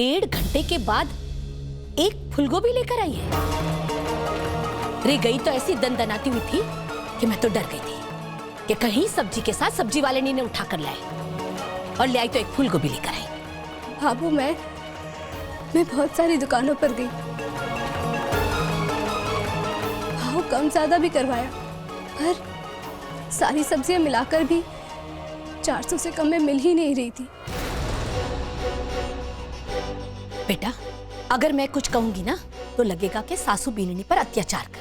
1.5 घंटे के बाद एक फूलगोभी लेकर आई है। रे गई तो ऐसी दनदनाती हुई थी कि मैं तो डर गई थी कि कहीं सब्जी के साथ सब्जी वाले ने उठा कर लाए, और ले आई तो एक फूलगोभी लेकर आई। बाबू मैं बहुत सारी दुकानों पर गई, भाव कम ज्यादा भी करवाया, पर सारी सब्जियां मिलाकर भी 400 से कम में मिल ही नहीं रही थी। बेटा, अगर मैं कुछ कहूंगी ना तो लगेगा कि सासू बीननी पर अत्याचार कर।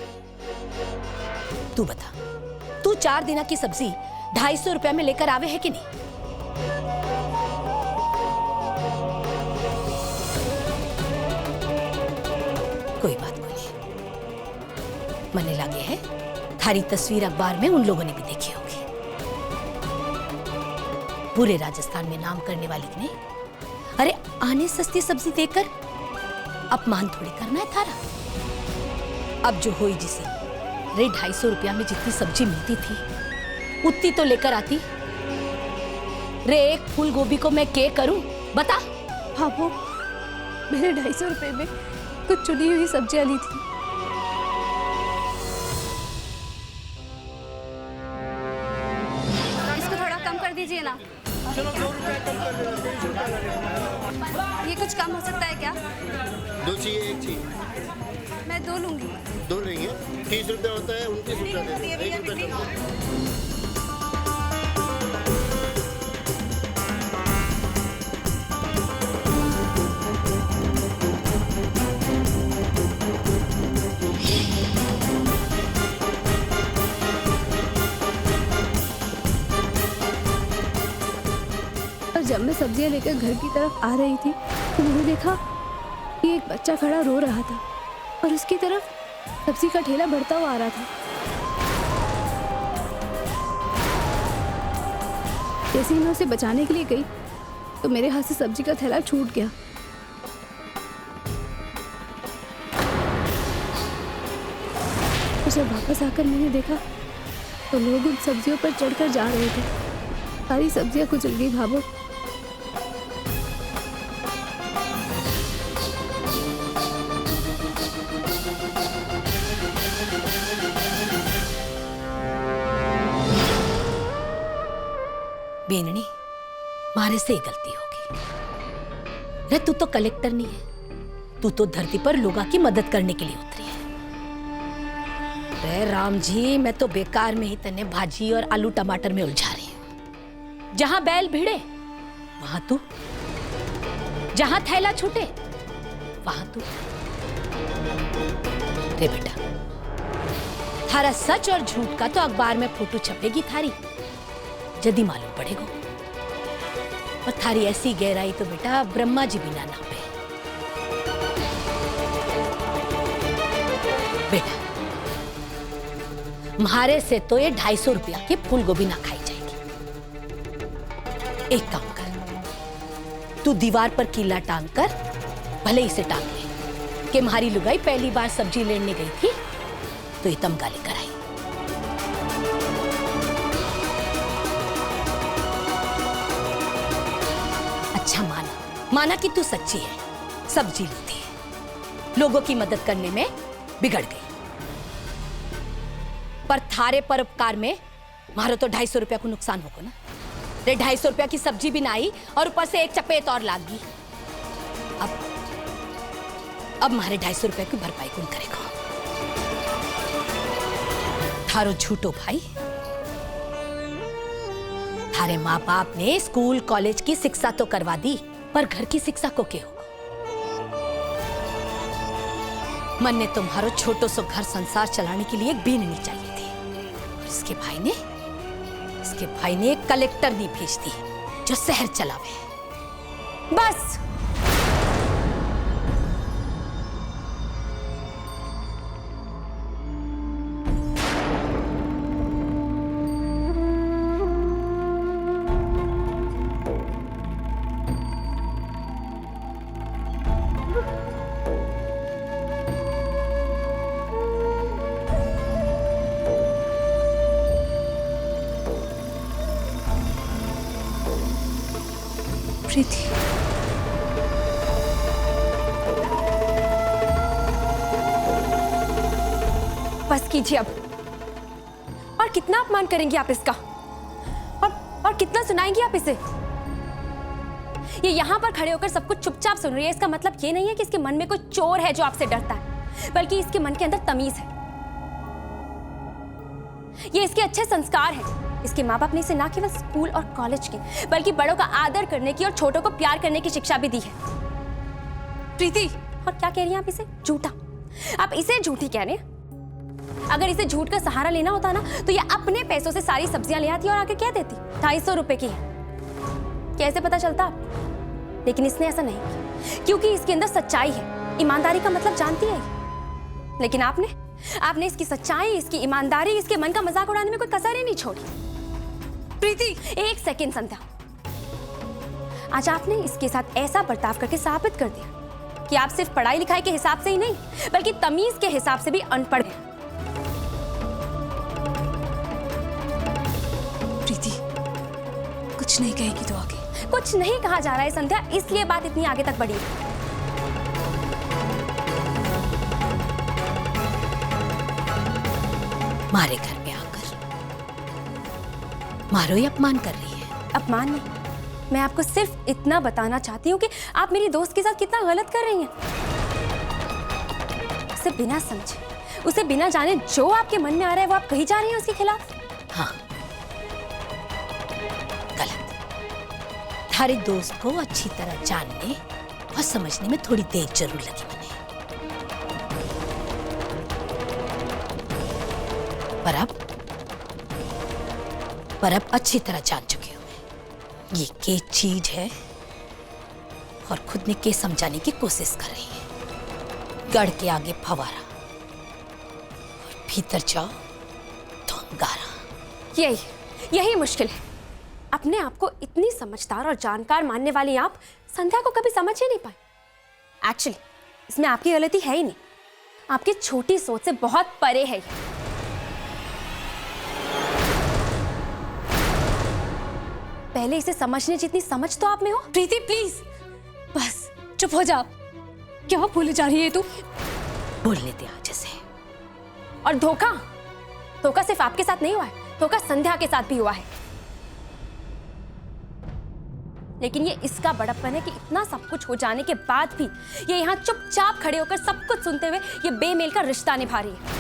तू बता, तू 4 दिना की सब्जी 250 रुपया में लेकर आवे है कि नहीं? कोई बात नहीं, मने लगे है थारी तस्वीर अखबार में उन लोगों ने भी देखी होगी। पूरे राजस्थान में नाम करने वाली ने, अरे आने सस्ती सब्जी देकर अपमान थोड़ी करना है थारा। अब जो होई जिसे रे 250 रुपया में जितनी सब्जी मिलती थी उतनी तो लेकर आती। रे एक फूल गोभी को मैं क्या करूं बता। बाबू मैंने 250 रुपए में कुछ चुनी हुई सब्जियां ली थी। इसको थोड़ा कम कर दीजिए ना। चलो 2 रुपए कम कर ये कुछ कम हो सकता है क्या? 2 चाहिए, 1 चाहिए। मैं 2 लूंगी। 2 लेंगे। 30 रुपये होता है, 29 रुपया दे दो। 1 रुपये कम करो। जब मैं सब्जियां लेकर घर की तरफ आ रही थी तो मैंने देखा कि एक बच्चा खड़ा रो रहा था और उसकी तरफ सब्जी का ठेला बढ़ता हुआ आ रहा था। जैसे ही मैं उसे बचाने के लिए गई तो मेरे हाथ से सब्जी का थैला छूट गया। तो जब वापस आकर मैंने देखा तो लोग उन सब्जियों पर चढ़कर जा रहे थे। सारी सब्जियां कुचल गई भाभो। बेननी, मारे से ही गलती होगी। रे तू तो कलेक्टर नहीं है, तू तो धरती पर लोगों की मदद करने के लिए उतरी है। रे राम जी, मैं तो बेकार में ही तने भाजी और आलू टमाटर में उलझा रही हूँ। जहां बैल भिड़े वहां तू, जहां थैला छूटे वहां तू। रे बेटा, थारा सच और झूठ का तो अखबार में फोटो छपेगी थारी, जदी मालूम पड़ेगो। और थारी ऐसी गहराई तो बेटा ब्रह्मा जी भी ना नापे। बेटा, मारे से तो ये 250 रुपया की फूल गोभी ना खाई जाएगी। एक काम कर, तू दीवार पर कीला टांग कर भले इसे टांग ले कि हमारी लुगाई पहली बार सब्जी लेने गई थी तो ये तमगा लेकर आई। अच्छा माना कि तू सच्ची है, सब्जी लेती है, लोगों की मदद करने में बिगड़ गई, पर थारे परोपकार में मारो तो 250 रुपया को नुकसान होगा ना। रे 250 रुपया की सब्जी भी ना आई और ऊपर से एक चपेट और लाग गई। अब मारे 250 रुपया की भरपाई कौन करेगा? थारो झूठो भाई। थारे माँ बाप ने स्कूल कॉलेज की शिक्षा तो करवा दी, पर घर की शिक्षा को क्या होगा? मन ने तुम्हारो छोटो सो घर संसार चलाने के लिए एक बीननी चाहिए थी, और इसके भाई ने एक कलेक्टर नहीं भेज दी जो शहर चलावे। बस प्रीति, बस कीजिए अब। और कितना अपमान करेंगी आप इसका? और कितना सुनाएंगी आप इसे? ये यहाँ पर खड़े होकर सब कुछ चुपचाप सुन रही है, इसका मतलब ये नहीं है कि इसके मन में कोई चोर है जो आपसे डरता है, बल्कि इसके मन के अंदर तमीज है। ये इसके अच्छे संस्कार हैं। इसके माँ बाप ने इसे ना केवल स्कूल और कॉलेज की, बल्कि बड़ों का आदर करने की और छोटों को प्यार करने की शिक्षा भी दी है। प्रीति, और क्या कह रही हैं आप इसे? झूठा। आप इसे झूठी कह रहे हैं। अगर इसे झूठ का सहारा लेना होता ना, तो ये अपने पैसों से सारी सब्जियां ले आती और आके कह देती 250 रुपए की है। कैसे पता चलता आप? लेकिन इसने ऐसा नहीं किया, क्योंकि इसके अंदर सच्चाई है। ईमानदारी का मतलब जानती है ये। लेकिन आपने इसकी सच्चाई, इसकी ईमानदारी, इसके मन का मजाक उड़ाने में कोई कसर ही नहीं छोड़ी। प्रीति, एक सेकेंड संध्या। आज आपने इसके साथ ऐसा बर्ताव करके साबित कर दिया कि आप सिर्फ पढ़ाई लिखाई के हिसाब से ही नहीं, बल्कि तमीज के हिसाब से भी अनपढ़ हैं। प्रीति, कुछ नहीं कहेगी तो आगे? कुछ नहीं कहा जा रहा है संध्या, इसलिए बात इतनी आगे तक बढ़ी है। मारे घर पे आकर मारो या अपमान कर रही है? अपमान नहीं, मैं आपको सिर्फ इतना बताना चाहती हूँ कि आप मेरी दोस्त के साथ कितना गलत कर रही हैं। उसे बिना समझे, उसे बिना जाने जो आपके मन में आ रहा है वो आप कही जा रही हैं उसके खिलाफ। हाँ, गलत। थारे दोस्त को अच्छी तरह जानने और समझने में थोड़ी देर जरूर लगी मुझे, पर अब अच्छी तरह जान चुकी हूं मैं ये क्या चीज है और खुद ने के समझाने की कोशिश कर रही है। गढ़ के आगे फवारा और भीतर जाओ तो अंगारा। यही मुश्किल है। अपने आप को इतनी समझदार और जानकार मानने वाली आप संध्या को कभी समझ ही नहीं पाए। एक्चुअली इसमें आपकी गलती है ही नहीं, आपकी छोटी सोच से बहुत परे है ये। पहले इसे समझने जितनी समझ तो आप में हो। प्रीति प्लीज, बस चुप हो जा। क्या बोले जा रही है तू? बोलने दे आज से। और धोखा सिर्फ आपके साथ नहीं हुआ है, धोखा संध्या के साथ भी हुआ है। लेकिन ये इसका बड़प्पन है कि इतना सब कुछ हो जाने के बाद भी ये यहाँ चुपचाप खड़े होकर सब कुछ सुनते हुए ये बेमेल का रिश्ता निभा रही है।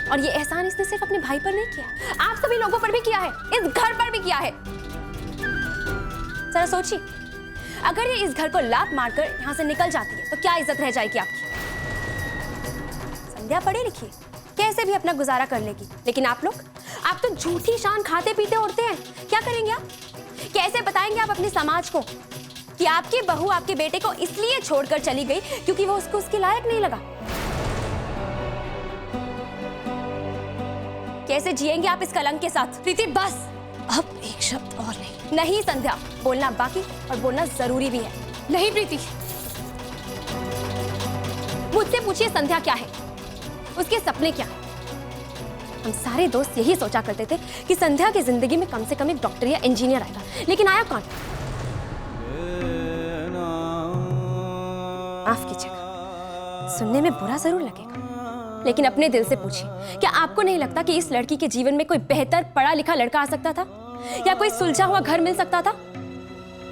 और ये एहसान इसने सिर्फ अपने भाई पर नहीं किया, आप सभी लोगों पर भी किया है, इस घर पर भी किया है। जरा सोचिए, अगर ये इस घर को लात मारकर यहाँ से निकल जाती है तो क्या इज्जत रह जाएगी आपकी? संध्या पढ़ी लिखी, कैसे भी अपना गुजारा कर लेगी, लेकिन आप तो झूठी शान खाते पीते उड़ते हैं। क्या करेंगे आप? कैसे बताएंगे आप अपने समाज को कि आपकी बहू आपके बेटे को इसलिए छोड़कर चली गई क्योंकि वो उसको उसके लायक नहीं लगा? कैसे जिएंगे आप इस कलंक के साथ? प्रीति बस, अब एक शब्द और नहीं। नहीं संध्या, बोलना बाकी और बोलना जरूरी भी है। नहीं प्रीति, मुझसे पूछिए संध्या क्या है, उसके सपने क्या है। हम सारे दोस्त यही सोचा करते थे कि संध्या की जिंदगी में कम से कम एक डॉक्टर या इंजीनियर आएगा, लेकिन आया कौन? माफ कीजिएगा, सुनने में बुरा जरूर लगेगा, लेकिन अपने दिल से पूछिए, क्या आपको नहीं लगता कि इस लड़की के जीवन में कोई बेहतर पढ़ा लिखा लड़का आ सकता था, या कोई सुलझा हुआ घर मिल सकता था?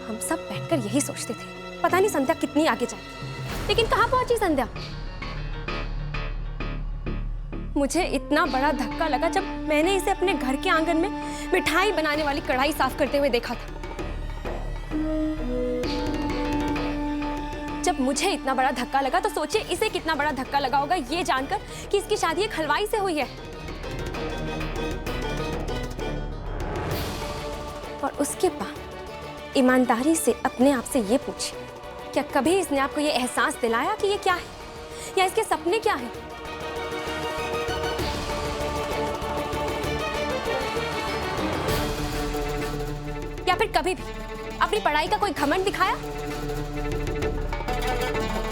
हम सब बैठकर यही सोचते थे। पता नहीं संध्या कितनी आगे जाएगी, लेकिन कहां पहुंची संध्या? मुझे इतना बड़ा धक्का लगा जब मैंने इसे अपने घर के आंगन में मिठाई बनाने वाली कढ़ाई साफ करते हुए देखा था। जब मुझे इतना बड़ा धक्का लगा तो सोचिए इसे कितना बड़ा धक्का लगा होगा ये जानकर कि इसकी शादी एक हलवाई से हुई है। और उसके बाद ईमानदारी से अपने आप से ये पूछिए, क्या कभी इसने आपको ये एहसास दिलाया कि ये क्या है, या इसके सपने क्या हैं? या फिर कभी भी अपनी पढ़ाई का कोई घमंड दिखाया,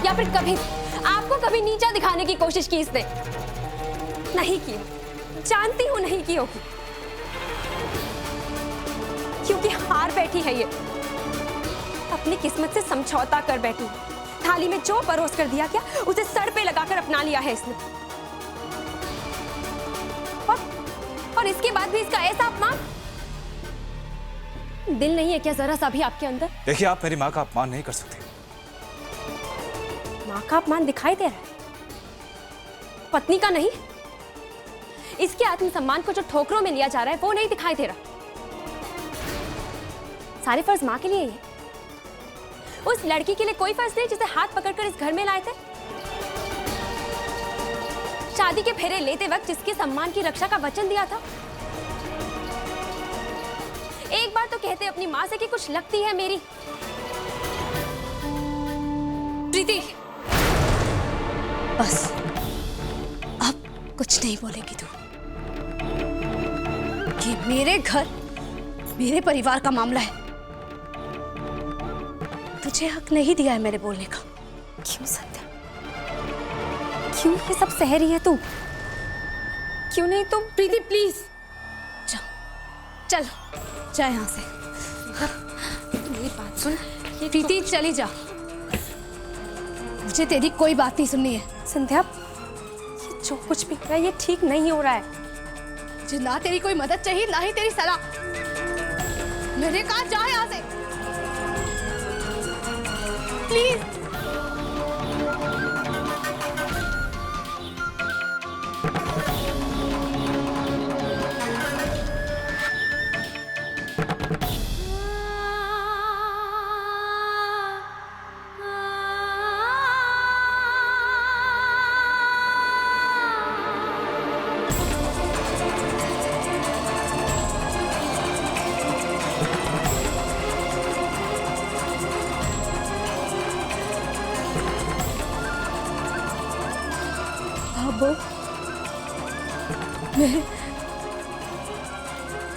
या फिर कभी आपको कभी नीचा दिखाने की कोशिश की इसने? नहीं की, जानती हूं नहीं की होगी, क्योंकि हार बैठी है ये। अपनी किस्मत से समझौता कर बैठी हूँ। थाली में जो परोस कर दिया गया उसे सर पे लगाकर अपना लिया है इसने। और इसके बाद भी इसका ऐसा अपमान। दिल नहीं है क्या जरा सा भी आपके अंदर? देखिए, आप मेरी माँ का अपमान नहीं कर सकते। माँ का अपमान दिखाई दे रहा है, पत्नी का नहीं। इसके आत्मसम्मान को जो ठोकरों में लिया जा रहा है वो नहीं दिखाई दे रहा। सारे फर्ज माँ के लिए ही है। उस लड़की के लिए कोई फर्ज नहीं जिसे हाथ पकड़कर इस घर में लाए थे। शादी के फेरे लेते वक्त जिसके सम्मान की रक्षा का वचन दिया था। एक बार तो कहते अपनी माँ से कि कुछ लगती है मेरी। प्रीति, बस अब कुछ नहीं बोलेगी तू। ये मेरे घर, मेरे परिवार का मामला है। तुझे हक नहीं दिया है मेरे बोलने का। क्यों संध्या, क्यों ये सब सह रही है तू? क्यों नहीं तुम? प्रीति प्लीज जाओ, चल जा यहाँ से। मेरी बात सुन। प्रीति चली जा, मुझे तेरी कोई बात नहीं सुननी है। संध्या, ये जो कुछ भी हो रहा है ये ठीक नहीं हो रहा है। मुझे ना तेरी कोई मदद चाहिए ना ही तेरी सलाह। मैंने कहा जा यहाँ से प्लीज।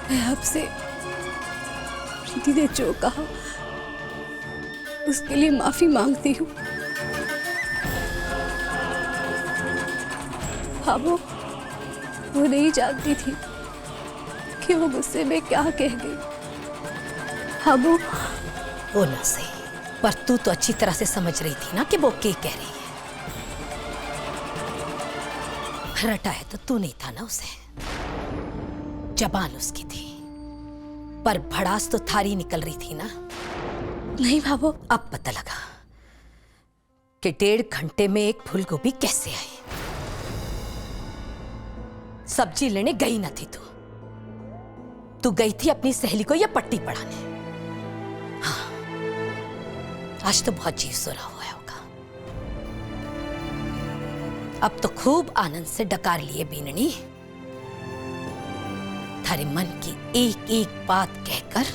मैं आपसे प्रीति ने जो कहा उसके लिए माफी मांगती हूँ। हाँ, वो नहीं जानती थी कि वो मुझसे मैं क्या कह गई। हाँ, वो ना सही, पर तू तो अच्छी तरह से समझ रही थी ना कि वो क्या कह रही है। रटा है तो तू नहीं था ना उसे, जबान उसकी थी, पर भड़ास तो थारी निकल रही थी ना। नहीं भाभो, अब पता लगा कि 1.5 घंटे में एक फूलगोभी कैसे आई। सब्जी लेने गई ना थी तू गई थी अपनी सहेली को यह पट्टी पढ़ाने। हाँ, आज तो बहुत जीव सोरा हुआ होगा। अब तो खूब आनंद से डकार लिए बीननी, थारे मन की एक एक बात कहकर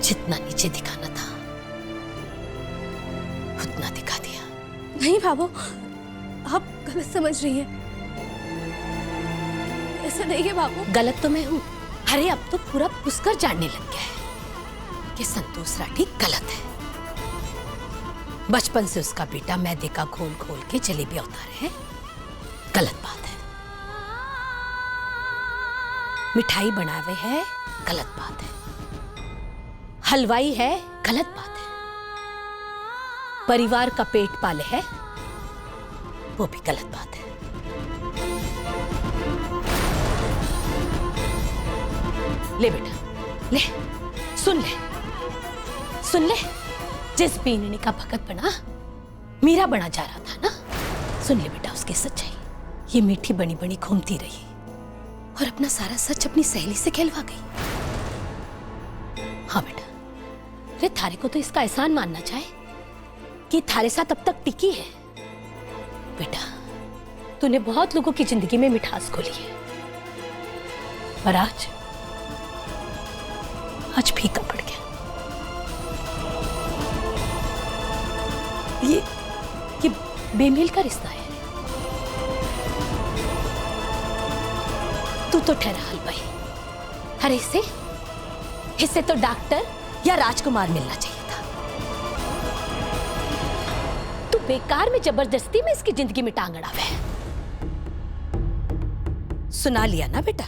जितना नीचे दिखाना था उतना दिखा दिया। नहीं भाभो, आप गलत समझ रही हैं। ऐसा नहीं है भाभो। गलत तो मैं हूं। अरे अब तो पूरा पुष्कर जानने लग गया है कि संतोष राठी गलत है। बचपन से उसका बेटा मैदे का घोल खोल के जलेबियां उतारे है, गलत बात है। मिठाई बनावे है, गलत बात है। हलवाई है, गलत बात है। परिवार का पेट पाले है, वो भी गलत बात है। ले बेटा, ले सुन ले, जिस बीननी का भगत बना मीरा बना जा रहा था ना, सुन ले बेटा उसकी सच्चाई। ये मीठी बनी बनी घूमती रही और अपना सारा सच अपनी सहेली से खिलवा गई। हाँ बेटा, रे थारे को तो इसका एहसान मानना चाहे कि थारे साथ अब तक टिकी है। बेटा, तूने बहुत लोगों की जिंदगी में मिठास खोली है, पर आज फीका पड़ गया। ये बेमेल का रिश्ता है। तू तो ठहरा हलवाई, अरे इससे तो डॉक्टर या राजकुमार मिलना चाहिए था। तू बेकार में जबरदस्ती में इसकी जिंदगी में टांग अड़ावे है। सुना लिया ना बेटा,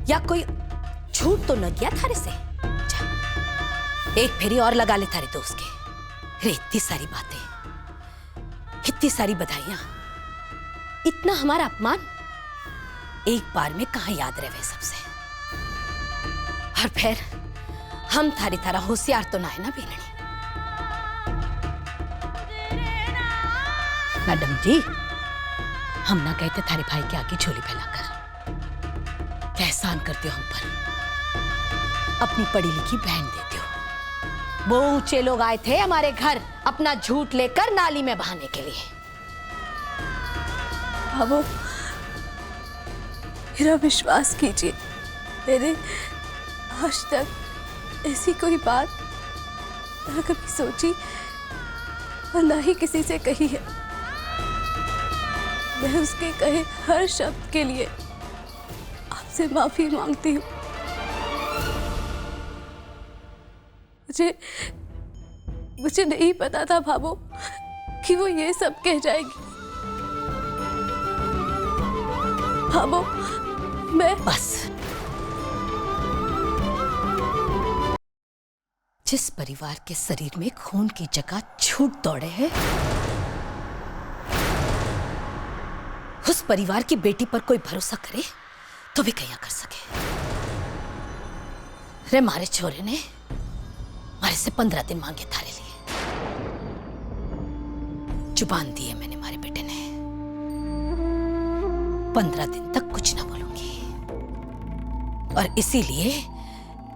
या कोई झूठ तो न गया थारे से? एक फेरी और लगा ले थारे दोस्त के। रे इतनी सारी बातें, इतनी सारी बधाइयां, इतना हमारा अपमान एक बार में कहां याद रहे सबसे। और फिर हम थारी थारा होशियार तो ना है ना बीननी। मैडम जी, हम ना कहते थारे भाई के आगे झोली फैलाकर एहसान करते हो हम पर, अपनी पढ़ी लिखी बहन देते हो। वो ऊंचे लोग आए थे हमारे घर अपना झूठ लेकर नाली में बहाने के लिए। बाबू, मेरा विश्वास कीजिए, मैंने आज तक ऐसी कोई बात ना कभी सोची और ना ही किसी से कही है। मैं उसके कहे हर शब्द के लिए आपसे माफी मांगती हूँ। मुझे नहीं पता था बाबू कि वो ये सब कह जाएगी। बाबू, मैं बस, जिस परिवार के शरीर में खून की जगह झूठ दौड़े है, उस परिवार की बेटी पर कोई भरोसा करे तो भी क्या कर सके। रे मारे छोरे ने मारे से 15 दिन मांगे थारे लिए। जुबान दी है मैंने मारे बेटे ने, 15 दिन तक कुछ ना बोलूंगी। और इसीलिए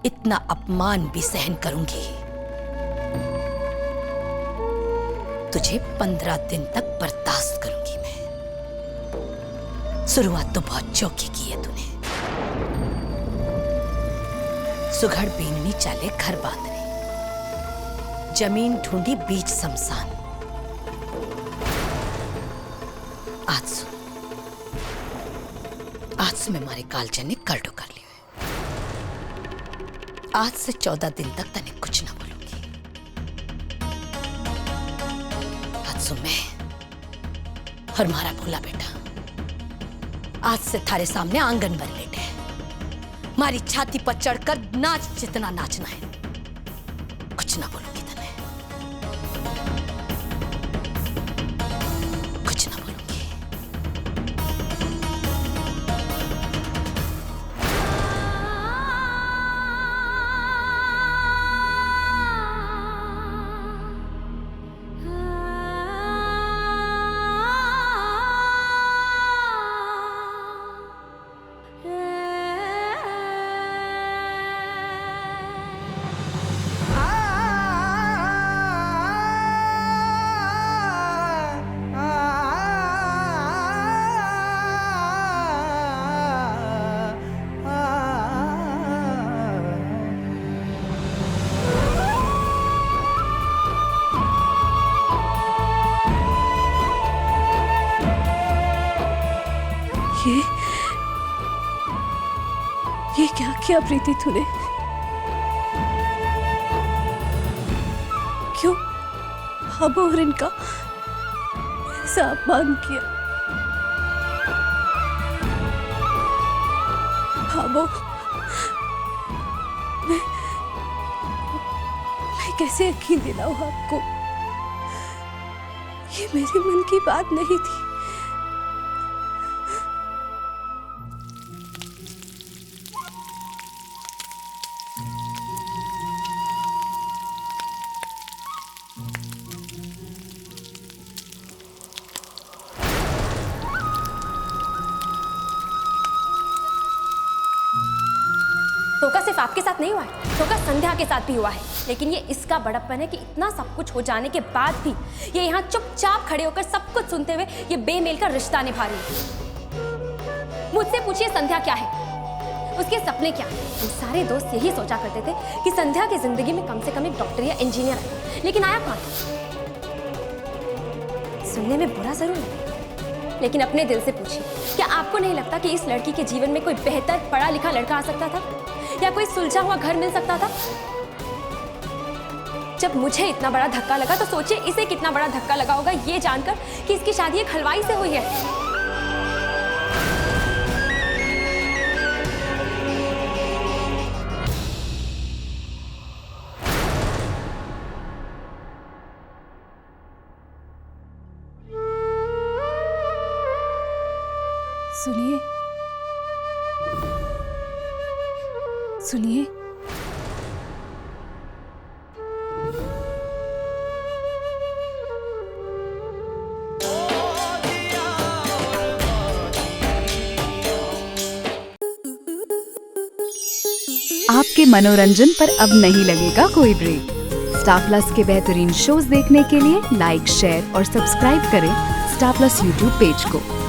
इतना अपमान भी सहन करूंगी। तुझे 15 दिन तक बर्दाश्त करूंगी मैं। शुरुआत तो बहुत चौकी की है तूने। सुघड़ बीननी चाले घर बांधने, जमीन ढूंढी बीच शमशान। आज से मैं मारे कालचे ने करडो कर लिया। आज से 14 दिन तक तने कुछ ना बोलूंगी। आज से मैं और मारा भोला बेटा आज से थारे सामने आंगन पर लेटे। मारी छाती पर चढ़कर नाच जितना नाचना है। कुछ ना बोलूंगी तने, कुछ ना बोलूंगी। ये क्या किया प्रीति तूने? क्यों बाबू और इनका ऐसा अपमान किया? बाबू, मैं कैसे यकीन दिलाऊं आपको? ये मेरे मन की बात नहीं थी। धोखा सिर्फ आपके साथ नहीं हुआ है, धोखा संध्या के साथ भी हुआ है। लेकिन ये इसका बड़प्पन है कि इतना सब कुछ हो जाने के बाद भी ये यहाँ चुपचाप खड़े होकर सब कुछ सुनते हुए ये बेमेल का रिश्ता निभा रही है। मुझसे पूछिए संध्या क्या है, उसके सपने क्या हैं? हम सारे दोस्त यही सोचा करते थे कि संध्या की जिंदगी में कम से कम एक डॉक्टर या इंजीनियर है, लेकिन आया कौन? सुनने में बुरा जरूर है, लेकिन अपने दिल से पूछिए, क्या आपको नहीं लगता कि इस लड़की के जीवन में कोई बेहतर पढ़ा लिखा लड़का आ सकता था या कोई सुलझा हुआ घर मिल सकता था? जब मुझे इतना बड़ा धक्का लगा तो सोचिए इसे कितना बड़ा धक्का लगा होगा ये जानकर कि इसकी शादी एक हलवाई से हुई है। सुनिए, सुनिए। आपके मनोरंजन पर अब नहीं लगेगा कोई ब्रेक। स्टार प्लस के बेहतरीन शोज देखने के लिए लाइक, शेयर और सब्सक्राइब करें स्टार प्लस यूट्यूब पेज को।